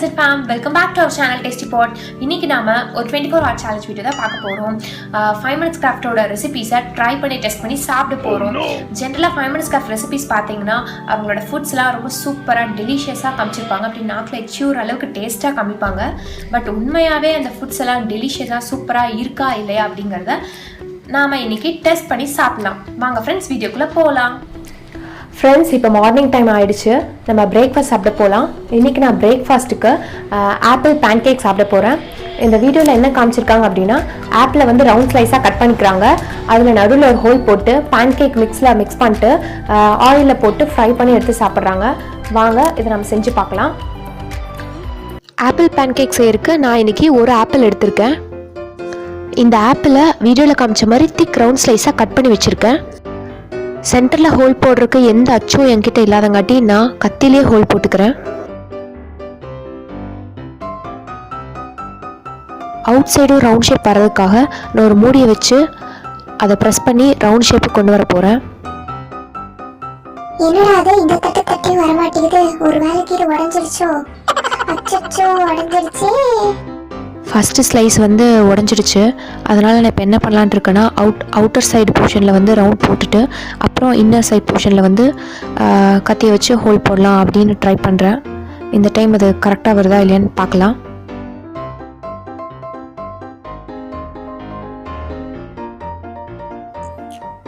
That's it fam. Welcome back to our channel Tasty Pot. இன்னைக்கு நாம ஒரு 24 hour challenge video தான் பார்க்க போறோம். 5 minutes craft ஓட ரெசிபீஸை ட்ரை பண்ணி டெஸ்ட் பண்ணி சாப்பிட போறோம். ஜெனரலா 5 minutes craft ரெசிபீஸ் பாத்தீங்கன்னா அவங்களோட ஃபுட்ஸ்லாம் ரொம்ப சூப்பரா டெலிஷியஸா காமிச்சிருப்பாங்க. அப்படி நாக்குல எக்யூர் அளவுக்கு டேஸ்டா காமிப்பாங்க. பட் உண்மையாவே அந்த ஃபுட்ஸ் எல்லாம் டெலிஷியஸா சூப்பரா இருக்கா இல்லையா அப்படிங்கறத நாம இன்னைக்கு டெஸ்ட் பண்ணி சாப்பிடலாம். வாங்க ஃப்ரெண்ட்ஸ் வீடியோக்குள்ள போலாம். ஃப்ரெண்ட்ஸ் இப்போ மார்னிங் டைம் ஆகிடுச்சு, நம்ம பிரேக்ஃபாஸ்ட் சாப்பிட போகலாம். இன்றைக்கி நான் பிரேக்ஃபாஸ்ட்டுக்கு ஆப்பிள் பேன்கேக் சாப்பிட போகிறேன். இந்த வீடியோவில் என்ன காமிச்சிருக்காங்க அப்படின்னா, ஆப்பிளை வந்து ரவுண்ட் ஸ்லைஸாக கட் பண்ணிக்கிறாங்க, அதில் நடுவில் ஒரு ஹோல் போட்டு பேன்கேக் மிக்ஸ் பண்ணிட்டு ஆயிலில் போட்டு ஃப்ரை பண்ணி எடுத்து சாப்பிட்றாங்க. வாங்க இதை நம்ம செஞ்சு பார்க்கலாம். ஆப்பிள் பேன்கேக் செய்யறதுக்கு நான் இன்றைக்கி ஒரு ஆப்பிள் எடுத்திருக்கேன். இந்த ஆப்பிளை வீடியோவில் காமிச்ச மாதிரி திக் ரவுண்ட் ஸ்லைஸாக கட் பண்ணி வச்சுருக்கேன். சென்டரில் ஹோல் போடுறதுக்கு எந்த அச்சும் என்கிட்ட இல்லாதங்காட்டி நான் கத்திலே ஹோல் போட்டுக்கிறேன். அவுட் சைடும் ரவுண்ட் ஷேப் வர்றதுக்காக நான் ஒரு மூடியை வச்சு அதை ப்ரெஸ் பண்ணி ரவுண்ட் ஷேப்புக்கு கொண்டு வர போகிறேன். என்னடா அது இந்த தட்டி வர மாட்டேங்குது, ஒரு வேளைக்கு இது உடைஞ்சிருச்சோ? அச்சச்சோ, உடைஞ்சிருச்சே. ஃபஸ்ட்டு ஸ்லைஸ் வந்து உடஞ்சிடுச்சு. அதனால் நான் இப்போ என்ன பண்ணலான்ட்டு இருக்கேன்னா, அவுட்டர் சைடு போர்ஷனில் வந்து ரவுண்ட் போட்டுட்டு அப்புறம் இன்னர் சைடு போர்ஷனில் வந்து கத்தியை வச்சு ஹோல் போடலாம் அப்படின்னு ட்ரை பண்ணுறேன். இந்த டைம் அது கரெக்டாக வருதா இல்லையான்னு பார்க்கலாம்.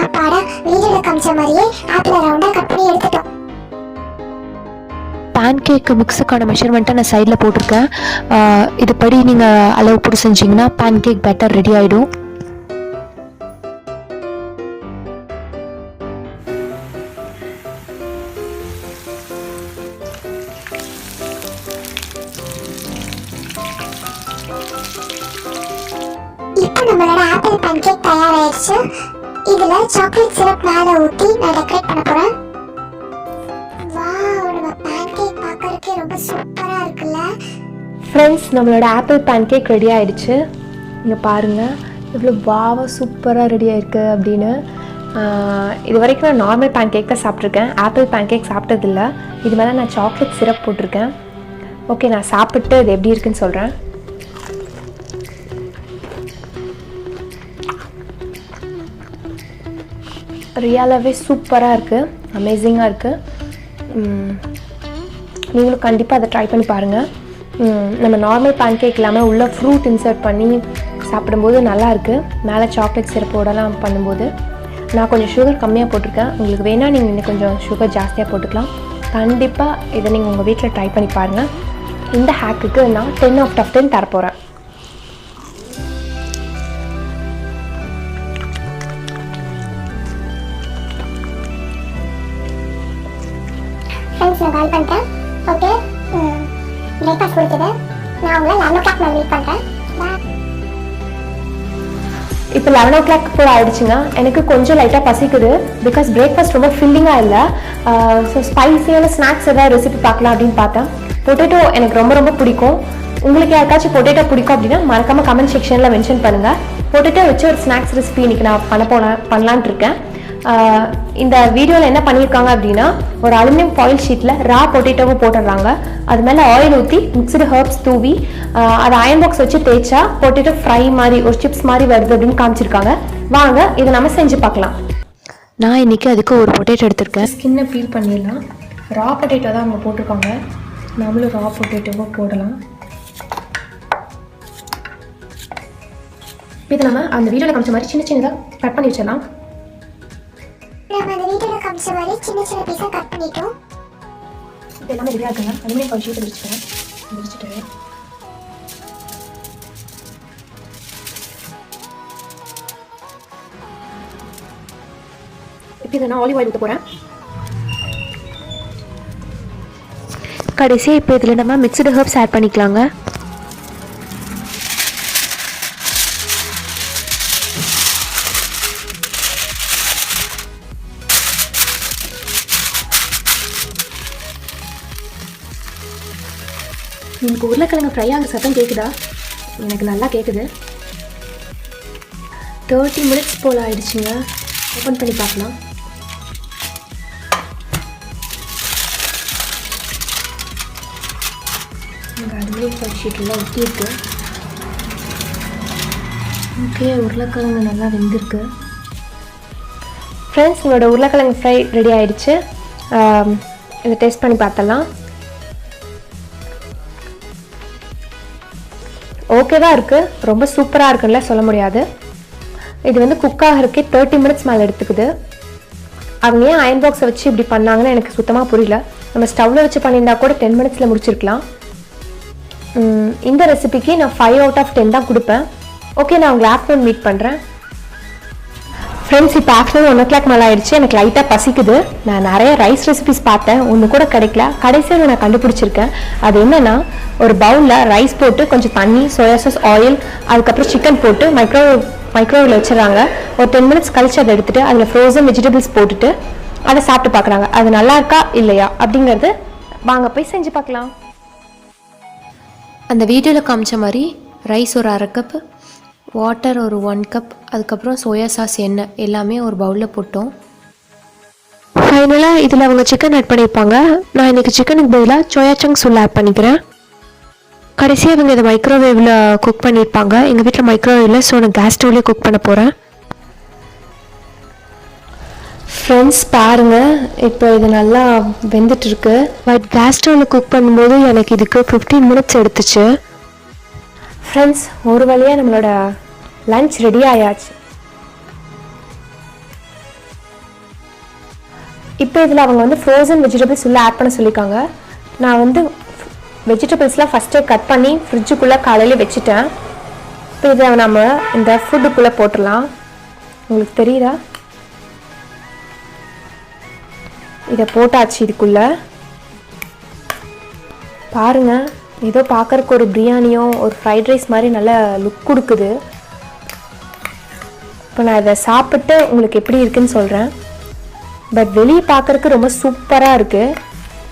அப்பாடா, வீடியோல காமிச்ச மாதிரியே ஆப்பிள ரவுண்டா கட் பண்ணி எடுத்துட்டோம். பேன்கேக் மிக்ஸுக்கான மெஷர்மெண்ட்டை நான் சைடில் போட்டிருக்கேன். இதுபடி நீங்கள் அளவு போட்டு செஞ்சிங்கன்னா பேன்கேக் பேட்டர் ரெடி ஆகிடும். இப்போ நம்மளோட ஆப்பிள் பேன்கேக் தயாராகிடுச்சு. இதில் சாக்லேட் சிரப் மேலே ஊற்றி நான் டெக்கரேட் பண்ண போகிறேன். ரொம்ப சூப்பரா இருக்குல்ல ஃப்ரெண்ட்ஸ், நம்மளோட ஆப்பிள் பேன்கேக் ரெடி ஆகிடுச்சு. இங்கே பாருங்கள் இவ்வளோ வாவாக சூப்பராக ரெடி ஆகிருக்கு அப்படின்னு. இது வரைக்கும் நான் நார்மல் பேன்கேக் தான் சாப்பிட்ருக்கேன், ஆப்பிள் பேன்கேக் சாப்பிட்டதில்லை. இது மேலே நான் சாக்லேட் சிரப் போட்டிருக்கேன். ஓகே, நான் சாப்பிட்டு இது எப்படி இருக்குன்னு சொல்கிறேன். ரியலாகவே சூப்பராக இருக்குது, அமேசிங்காக இருக்குது. நீங்களும் கண்டிப்பாக அதை ட்ரை பண்ணி பாருங்கள். நம்ம நார்மல் பேன்கேக் இல்லாமல் உள்ள ஃப்ரூட் இன்சர்ட் பண்ணி சாப்பிடும்போது நல்லாயிருக்கு. மேலே சாக்லேட் சிரப்போடலாம் பண்ணும்போது நான் கொஞ்சம் சுகர் கம்மியாக போட்டிருக்கேன். உங்களுக்கு வேணால் நீங்கள் இன்னும் கொஞ்சம் சுகர் ஜாஸ்தியாக போட்டுக்கலாம். கண்டிப்பாக இதை நீங்கள் உங்கள் வீட்டில் ட்ரை பண்ணி பாருங்கள். இந்த ஹேக்குக்கு நான் 10 out of 10 தரப்போகிறேன். ஃப்ரெண்ட்ஸ், நான் கால் பண்ணிட்டேன். ஓகே, பிரேக்ஃபாஸ்ட் கொடுத்துட்டு நான் உங்களை 11 o'clock நான் மீட் பண்ணுறேன். இப்போ 11 o'clock போல் ஆகிடுச்சுங்க. எனக்கு கொஞ்சம் லைட்டாக பசிக்குது, பிகாஸ் பிரேக்ஃபாஸ்ட் ரொம்ப ஃபில்லிங்காக இல்லை. ஸோ ஸ்பைஸியான ஸ்நாக்ஸ் ஏதாவது ரெசிபி பார்க்கலாம் அப்படின்னு பார்த்தேன். பொட்டேட்டோ எனக்கு ரொம்ப ரொம்ப பிடிக்கும். உங்களுக்கு யாருக்காச்சும் பொட்டேட்டோ பிடிக்கும் அப்படின்னா மறக்காமல் கமெண்ட் செக்ஷனில் மென்ஷன் பண்ணுங்கள். பொட்டேட்டோ வச்சு ஒரு ஸ்நாக்ஸ் ரெசிபி இன்றைக்கி நான் பண்ணலான்ட்டு இருக்கேன். இந்த வீடியோவில் என்ன பண்ணியிருக்காங்க அப்படின்னா, ஒரு அலுமினியம் ஃபாயில் ஷீட்டில் ரா பொட்டேட்டோவை போட்டுடுறாங்க. அது மேலே ஆயில் ஊற்றி மிக்ஸ்டு ஹர்ப்ஸ் தூவி அதை அயன் பாக்ஸ் வச்சு தேய்ச்சா பொட்டேட்டோ ஃப்ரை மாதிரி ஒரு சிப்ஸ் மாதிரி வருது அப்படின்னு காமிச்சிருக்காங்க. வாங்க இதை நம்ம செஞ்சு பார்க்கலாம். நான் இன்றைக்கி அதுக்கு ஒரு பொட்டேட்டோ எடுத்திருக்கேன். ஸ்கின்னை பீல் பண்ணிடலாம். ரா பொட்டேட்டோ தான் அவங்க போட்டிருக்காங்க, நம்மளும் ரா பொட்டேட்டோவை போடலாம். இது நம்ம அந்த வீடியோவில் காமிச்ச மாதிரி சின்ன சின்னதாக கட் பண்ணி வச்சிடலாம். நம்ம அந்த வீடியோல காமிச்ச மாதிரி சின்ன சின்ன பீஸா கட் பண்ணிட்டோம். இப்போ எல்லாமே ரெடியாக இருக்குங்க. அலுமினியம் ஃபாயில் ஷீட்டை விரிச்சுட்டு இப்போ இதை நான் ஆலிவ் ஆயில் ஊற்ற போகிறேன். கடைசியாக இப்போ இதில் நம்ம மிக்ஸ்டு ஹர்ப்ஸ் ஆட் பண்ணிக்கலாங்க. எனக்கு உருளைக்கிழங்கு ஃப்ரை ஆக சத்தம் கேட்குதா? எனக்கு நல்லா கேட்குது. 30 minutes போல் ஆயிடுச்சுங்க. ஓப்பன் பண்ணி பார்க்கலாம். இங்கே அலுமினியம் ஃபாயில் ஷீட்டெல்லாம் ஒட்டியிருக்கு. ஓகே, உருளைக்கிழங்கு நல்லா வெந்திருக்கு. ஃப்ரெண்ட்ஸ், உங்களோட உருளைக்கிழங்கு ஃப்ரை ரெடி ஆகிடுச்சு. இதை டேஸ்ட் பண்ணி பார்த்தலாம். ஓகேவாக இருக்குது, ரொம்ப சூப்பராக இருக்குன்னு சொல்ல முடியாது. இது வந்து குக் ஆகிறதுக்கே 30 மினிட்ஸ் மேலே எடுத்துக்குது. அவங்க ஏன் அயன் பாக்ஸை வச்சு இப்படி பண்ணாங்கன்னு எனக்கு சுத்தமாக புரியல. நம்ம ஸ்டவ்வில் வச்சு பண்ணியிருந்தா கூட 10 மினிட்ஸில் முடிச்சிருக்கலாம். இந்த ரெசிபிக்கு நான் 5 out of 10 தான் கொடுப்பேன். ஓகே, நான் உங்களை ஆஃப்டர்நூன் மீட் பண்ணுறேன். ஃப்ரெண்ட்ஸ், இப்போ ஆஃப்டர்நூன் 1 o'clock மேலே ஆயிடுச்சு. எனக்கு லைட்டாக பசிக்குது. நான் நிறைய ரைஸ் ரெசிபிஸ் பார்த்தேன், ஒன்று கூட கிடைக்கல. கடைசியாக நான் கண்டுபிடிச்சிருக்கேன். அது என்னென்னா, ஒரு பவுலில் ரைஸ் போட்டு கொஞ்சம் தண்ணி, சோயா சாஸ், ஆயில், அதுக்கப்புறம் சிக்கன் போட்டு மைக்ரோவேவில் வச்சுறாங்க. ஒரு 10 மினிட்ஸ் கழிச்சு அதை எடுத்துகிட்டு அதில் ஃப்ரோசன் வெஜிடபிள்ஸ் போட்டுட்டு அதை சாப்பிட்டு பார்க்குறாங்க. அது நல்லா இருக்கா இல்லையா அப்படிங்கிறது வாங்க போய் செஞ்சு பார்க்கலாம். அந்த வீடியோவில் காமிச்ச மாதிரி ரைஸ் ஒரு 1/2 கப், வாட்டர் ஒரு 1 கப், அதுக்கப்புறம் சோயா சாஸ், எண்ணெய் எல்லாமே ஒரு பவுலில் போட்டோம். ஃபைனலாக இதில் அவங்க சிக்கன் ஆட் பண்ணியிருப்பாங்க. நான் இன்றைக்கி சிக்கனுக்கு பதிலாக சோயா சங்க்ஸ் உள்ள ஆட் பண்ணிக்கிறேன். கடைசியாக இவங்க இதை மைக்ரோவேவில் குக் பண்ணியிருப்பாங்க. எங்கள் வீட்டில் மைக்ரோவேவில், ஸோ நான் கேஸ் ஸ்டவ்லேயே குக் பண்ண போகிறேன். ஃப்ரெண்ட்ஸ் பாருங்கள், இப்போ இது நல்லா வெந்துட்டுருக்கு. பட் கேஸ் ஸ்டவ்வில் குக் பண்ணும்போது எனக்கு இதுக்கு 15 மினிட்ஸ் எடுத்துச்சு. ஃப்ரெண்ட்ஸ், ஒரு வழியாக நம்மளோட லன்ச் ரெடி ஆயாச்சு. இப்போ இதில் அவங்க வந்து ஃப்ரோசன் வெஜிடபிள்ஸ் உள்ள ஆட் பண்ண சொல்லியிருக்காங்க. நான் வந்து வெஜிடபிள்ஸ்லாம் ஃபஸ்ட்டே கட் பண்ணி ஃப்ரிட்ஜுக்குள்ளே காலையில் வச்சுட்டேன். இப்போ இதை நம்ம இந்த ஃபுட்டுக்குள்ளே போட்டுடலாம். உங்களுக்கு தெரியுதா? இதை போட்டாச்சு. இதுக்குள்ளே பாருங்கள், ஏதோ பார்க்குறக்கு ஒரு பிரியாணியோ ஒரு ஃப்ரைட் ரைஸ் மாதிரி நல்ல லுக் கொடுக்குது. இப்போ நான் இதை சாப்பிட்டு உங்களுக்கு எப்படி இருக்குன்னு சொல்கிறேன். பட் வெளியே பார்க்குறக்கு ரொம்ப சூப்பராக இருக்குது.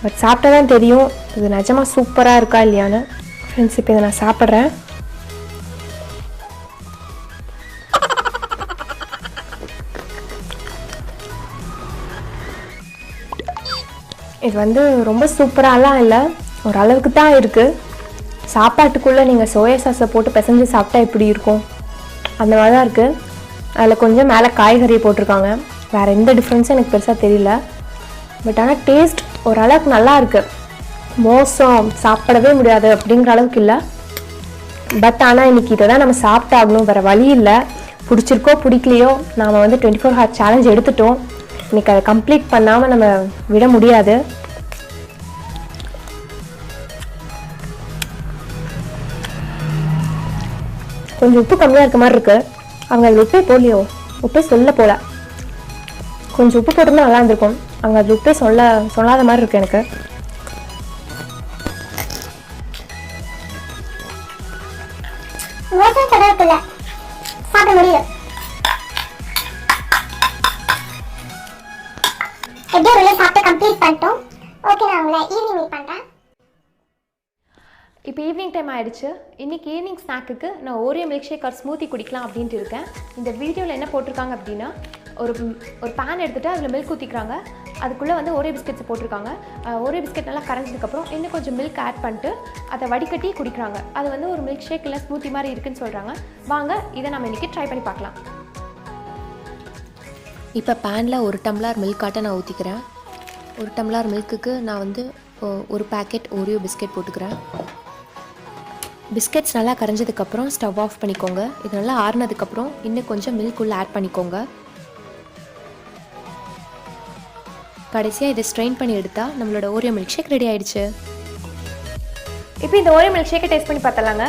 பட் சாப்பிட்டா தான் தெரியும் இது நிஜமாக சூப்பராக இருக்கா இல்லையான்னு. ஃப்ரெண்ட்ஸ், இப்போ இதை நான் சாப்பிட்றேன். இது வந்து ரொம்ப சூப்பராகலாம் இல்லை, ஓரளவுக்கு தான் இருக்குது. சாப்பாட்டுக்குள்ளே நீங்கள் சோயா சாஸை போட்டு பிசைஞ்சு சாப்பிட்டா எப்படி இருக்கும் அந்த மாதிரி தான் இருக்குது. அதில் கொஞ்சம் மேலே காய்கறி போட்டிருக்காங்க. வேறு எந்த டிஃப்ரென்ஸும் எனக்கு பெருசாக தெரியல. பட் ஆனால் டேஸ்ட் ஓரளவுக்கு நல்லா இருக்குது. மோசம் சாப்பிடவே முடியாது அப்படிங்கிற அளவுக்கு இல்லை. பட் ஆனால் இன்றைக்கி இதை தான் நம்ம சாப்பிட்டாகணும், வேறு வழி இல்லை. பிடிச்சிருக்கோ பிடிக்கலையோ நாம் வந்து 24 hour சேலஞ்ச் எடுத்துட்டோம். இன்றைக்கி அதை கம்ப்ளீட் பண்ணாமல் நம்ம விட முடியாது. கொஞ்சம் உப்பு கம்மியாக இருக்க மாதிரி இருக்குது. அவங்க அதில் உப்பே போடலையோ, உப்பே சொல்ல போல. கொஞ்சம் உப்பு போட்டுருந்தா நல்லா இருந்திருக்கும். அவங்க அது உப்பே சொல்லாத மாதிரி இருக்குது எனக்கு. சாப்பிட முடியல. எப்படியோ ஒரு சாப்பிட்டு கம்ப்ளீட் பண்ணிட்டோம். ஓகே, நான் உங்களை ஈவினிங் மீட் பண்ணுறேன். இப்போ ஈவினிங் டைம் ஆகிடுச்சு. இன்றைக்கி ஈவினிங் ஸ்நாக்குக்கு நான் Oreo milk shake or smoothie குடிக்கலாம் அப்படின்ட்டு இருக்கேன். இந்த வீடியோவில் என்ன போட்டிருக்காங்க அப்படின்னா, ஒரு பேன் எடுத்துகிட்டு அதில் மில்க் ஊற்றிக்கிறாங்க. அதுக்குள்ளே வந்து ஓரியோ பிஸ்கெட்ஸ் போட்டிருக்காங்க. ஓரியோ பிஸ்கெட் நல்லா கரைஞ்சதுக்கப்புறம் இன்னும் கொஞ்சம் மில்க் ஆட் பண்ணிட்டு அதை வடிகட்டி குடிக்கிறாங்க. அது வந்து ஒரு மில்க் ஷேக் இல்லை ஸ்மூத்தி மாதிரி இருக்குதுன்னு சொல்கிறாங்க. வாங்க இதை நம்ம இன்றைக்கி ட்ரை பண்ணி பார்க்கலாம். இப்போ பேனில் 1 டம்ளர் மில்க் ஆட்டை நான் ஊற்றிக்கிறேன். 1 டம்ளர் மில்க்குக்கு நான் வந்து ஒரு பேக்கெட் ஓரியோ பிஸ்கெட் போட்டுக்கிறேன். பிஸ்கெட்ஸ் நல்லா கரைஞ்சதுக்கப்புறம் ஸ்டவ் ஆஃப் பண்ணிக்கோங்க. இது நல்லா ஆறுனதுக்கப்புறம் இன்னும் கொஞ்சம் மில்க் உள்ள ஆட் பண்ணிக்கோங்க. கடைசியாக இதை ஸ்ட்ரெயின் பண்ணி எடுத்தால் நம்மளோட ஓரியோ மில்க் ஷேக் ரெடி ஆகிடுச்சு. இப்போ இந்த ஓரியோ மில்க் ஷேக்கை டேஸ்ட் பண்ணி பார்த்தலாங்க.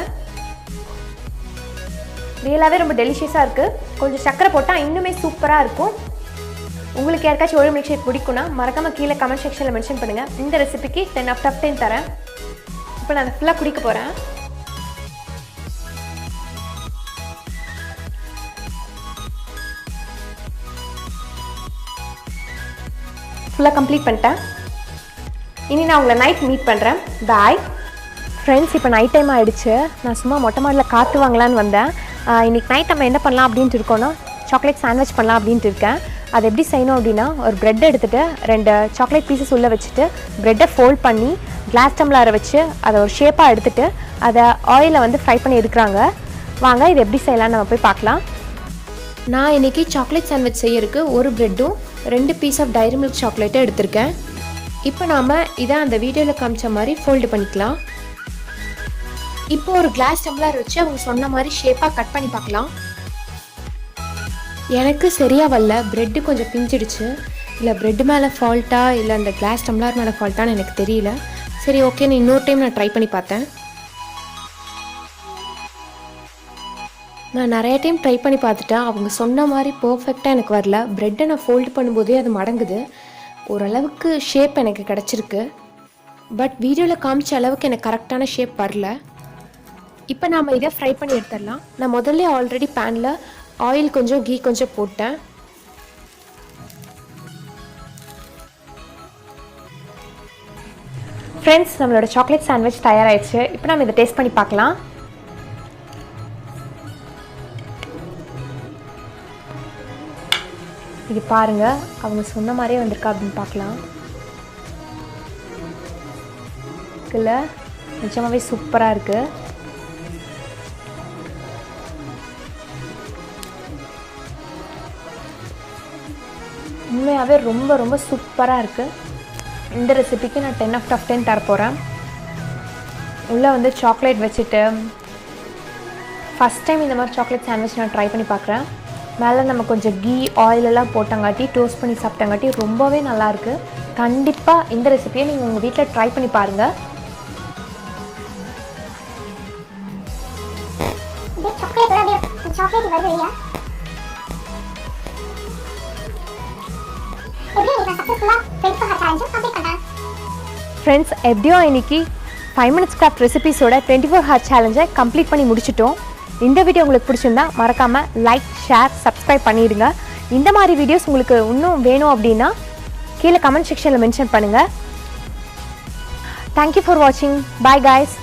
ரியலாகவே ரொம்ப டெலிஷியஸாக இருக்குது. கொஞ்சம் சக்கரை போட்டால் இன்னுமே சூப்பராக இருக்கும். உங்களுக்கு யாருக்காச்சும் ஓரியோ மில்க் ஷேக் பிடிக்குன்னா மறக்காமல் கீழே கமெண்ட் செக்ஷனில் மென்ஷன் பண்ணுங்கள். இந்த ரெசிபிக்கு 10 out of 10 தரேன். இப்போ நான் அதை ஃபுல்லாக குடிக்க போகிறேன். ஃபுல்லாக கம்ப்ளீட் பண்ணிட்டேன். இனி நான் உங்களை நைட் மீட் பண்ணுறேன். Bye friends. இப்போ நைட் டைம் ஆகிடுச்சு. நான் சும்மா மொட்டை மாடியில் காற்று வாங்கலான்னு வந்தேன். இன்றைக்கி நைட் நம்ம என்ன பண்ணலாம் அப்படின்ட்டு இருக்கோன்னா, சாக்லேட் சாண்ட்விச் பண்ணலாம் அப்படின்ட்டு இருக்கேன். அது எப்படி செய்யணும் அப்படின்னா, ஒரு ப்ரெட் எடுத்துகிட்டு 2 சாக்லேட் பீசஸ் உள்ளே வச்சுட்டு ப்ரெட்டை ஃபோல்ட் பண்ணி கிளாஸ் டம்ளரை வச்சு அதை ஒரு ஷேப்பாக எடுத்துகிட்டு அதை ஆயிலில் வந்து ஃப்ரை பண்ணி எடுக்கிறாங்க. வாங்க இது எப்படி செய்யலாம்னு நம்ம போய் பார்க்கலாம். நான் இன்றைக்கி சாக்லேட் சாண்ட்விச் செய்யறதுக்கு ஒரு ப்ரெட்டும் 2 பீஸ் ஆஃப் டைரி மில்க் சாக்லேட்டும் எடுத்திருக்கேன். இப்போ நாம் இதை அந்த வீடியோவில் காமிச்ச மாதிரி ஃபோல்டு பண்ணிக்கலாம். இப்போ ஒரு கிளாஸ் டம்ளர் வச்சு அவங்க சொன்ன மாதிரி ஷேப்பாக கட் பண்ணி பார்க்கலாம். எனக்கு சரியாக வரல, ப்ரெட்டு கொஞ்சம் பிஞ்சிடுச்சு. இல்லை ப்ரெட்டு மேலே ஃபால்ட்டா இல்லை அந்த கிளாஸ் டம்ளர் மேலே ஃபால்ட்டான்னு எனக்கு தெரியல. சரி ஓகேன்னு இன்னொரு டைம் நான் ட்ரை பண்ணி பார்த்தேன். நான் நிறைய டைம் ட்ரை பண்ணி பார்த்துட்டேன். அவங்க சொன்ன மாதிரி பர்ஃபெக்டாக எனக்கு வரல. ப்ரெட்டை நான் ஃபோல்டு பண்ணும்போதே அது மடங்குது. ஓரளவுக்கு ஷேப் எனக்கு கிடச்சிருக்கு, பட் வீடியோவில் காமிச்ச அளவுக்கு எனக்கு கரெக்டான ஷேப் வரல. இப்போ நாம் இதை ஃப்ரை பண்ணி எடுத்துடலாம். நான் முதல்ல ஆல்ரெடி பேனில் ஆயில் கொஞ்சம் கீ கொஞ்சம் போட்டேன். ஃப்ரெண்ட்ஸ், நம்மளோட சாக்லேட் சாண்ட்விச் தயாராகிடுச்சு. இப்போ நம்ம இதை டேஸ்ட் பண்ணி பார்க்கலாம். இது பாருங்கள், அவங்க சொன்ன மாதிரியே வந்திருக்கா அப்படின்னு பார்க்கலாம். இல்லை நிஜமாவே சூப்பராக இருக்குது. உண்மையாகவே ரொம்ப ரொம்ப சூப்பராக இருக்குது. இந்த ரெசிபிக்கு நான் 10 out of 10 தரப்போகிறேன். உள்ளே வந்து சாக்லேட் வச்சுட்டு ஃபஸ்ட் டைம் இந்த மாதிரி சாக்லேட் சாண்ட்விச் நான் ட்ரை பண்ணி பார்க்குறேன். மேலே நம்ம கொஞ்சம் கீ ஆயிலெல்லாம் போட்டங்காட்டி டோஸ்ட் பண்ணி சாப்பிட்டங்காட்டி ரொம்பவே நல்லாயிருக்கு. கண்டிப்பாக இந்த ரெசிபியை நீங்கள் உங்கள் வீட்டில் ட்ரை பண்ணி பாருங்கள். ஃப்ரெண்ட்ஸ், எப்படியோ இன்னைக்கு 5 minutes craft ரெசிபீஸோட 24 hour சேலஞ்சை கம்ப்ளீட் பண்ணி முடிச்சிட்டோம். இந்த வீடியோ உங்களுக்கு பிடிச்சிருந்தா மறக்காமல் லைக், ஷேர், சப்ஸ்கிரைப் பண்ணிடுங்க. இந்த மாதிரி வீடியோஸ் உங்களுக்கு இன்னும் வேணும் அப்படின்னா கீழே கமெண்ட் செக்ஷனில் மென்ஷன் பண்ணுங்கள். தேங்க்யூ ஃபார் வாட்சிங். பாய் guys.